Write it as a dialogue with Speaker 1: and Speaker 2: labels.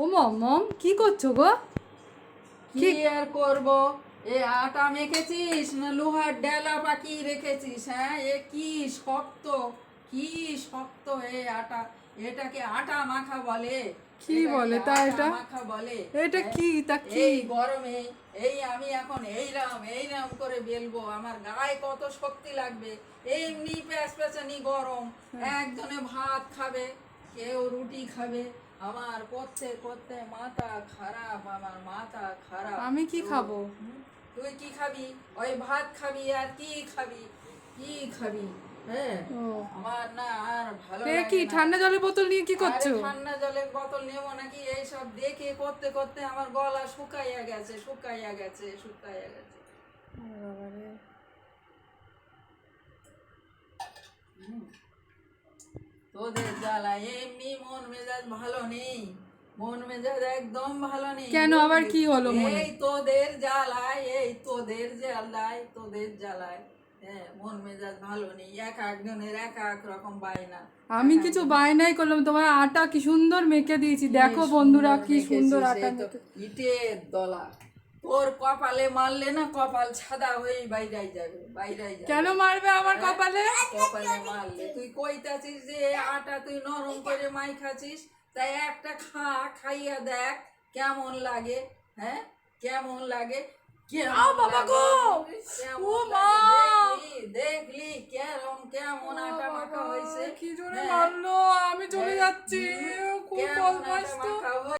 Speaker 1: ও মম কি করছো গো?
Speaker 2: কি আর করব? এ আটা মেখেছিস না লোহার ডেলা পাকিয়ে রেখেছিস? হ্যাঁ, এ কি শক্ত, কি শক্ত এ আটা! এটাকে আটা মাখা বলে?
Speaker 1: কি
Speaker 2: এটাকে
Speaker 1: বলে তা
Speaker 2: আটা
Speaker 1: এটা?
Speaker 2: মাখা বলে?
Speaker 1: এটা
Speaker 2: হ্যাঁ?
Speaker 1: কি তা কি?
Speaker 2: এই গরমে আমি এখন এইরাম করে বেলবো, আমার গায়ে কত শক্তি লাগবে! এমনি প্যাচ প্যাচানি গরম, একজনে ভাত খাবে, কেউ রুটি খাবে, আমার করতে করতে মাথা খারাপ, আমার মাথা খারাপ।
Speaker 1: আমি কি খাবো?
Speaker 2: তুই কি খাবি? ওই ভাত খাবি আর কি খাবি? কি খাবি? হ্যাঁ,
Speaker 1: ও
Speaker 2: আমার না আর ভালো
Speaker 1: এ কি
Speaker 2: লাগে না।
Speaker 1: ঠান্ডা জলের বোতল নিয়ে কি
Speaker 2: আরে
Speaker 1: করছো?
Speaker 2: ঠান্ডা জলের বোতল নেবো নাকি? এইসব দেখে করতে করতে আমার গলা শুকাইয়া গেছে, শুকাইয়া গেছে, শুকাইয়া গেছে।
Speaker 1: বাবারে।
Speaker 2: তোদের জ্বালায় এমনি মন মেজাজ ভালো নেই, মন মেজাজ একদম ভালো নেই।
Speaker 1: কেন আবার কি হলো মনে?
Speaker 2: এই তোদের জ্বালায়, এই তোদের জ্বালায়, তোদের জ্বালায়, হ্যাঁ, মন মেজাজ ভালো নেই। এক একজনের এক এক রকম বায়না।
Speaker 1: আমি কিছু বায়নাই করলাম, তোমার আটা কি সুন্দর মেখে দিয়েছি, দেখো বন্ধুরা কি সুন্দর আটা মেখে।
Speaker 2: ইটের দলা, তোর কপালে মারলে না কপাল সাদা হয়ে বাইরাই যাবে, বাইরাই যাবে।
Speaker 1: কেন মারবে আমার কপালে?
Speaker 2: কপালে মারলে তুই কইতাছিস যে এই আটা তুই নরম করে মাই খাচ্ছিস, তাই একটা খাইয়া দেখ কেমন লাগে। হ্যাঁ, কেমন লাগে?
Speaker 1: বাবা গো! ও মা!
Speaker 2: দেখলি কেমন কেমন আটা মাখা হয়েছে?
Speaker 1: কি জোরে
Speaker 2: হ্যাঁ,
Speaker 1: মারলো! আমি চলে যাচ্ছি, খুব
Speaker 2: কেমন আটা
Speaker 1: বদমাইশ তো।
Speaker 2: মাখা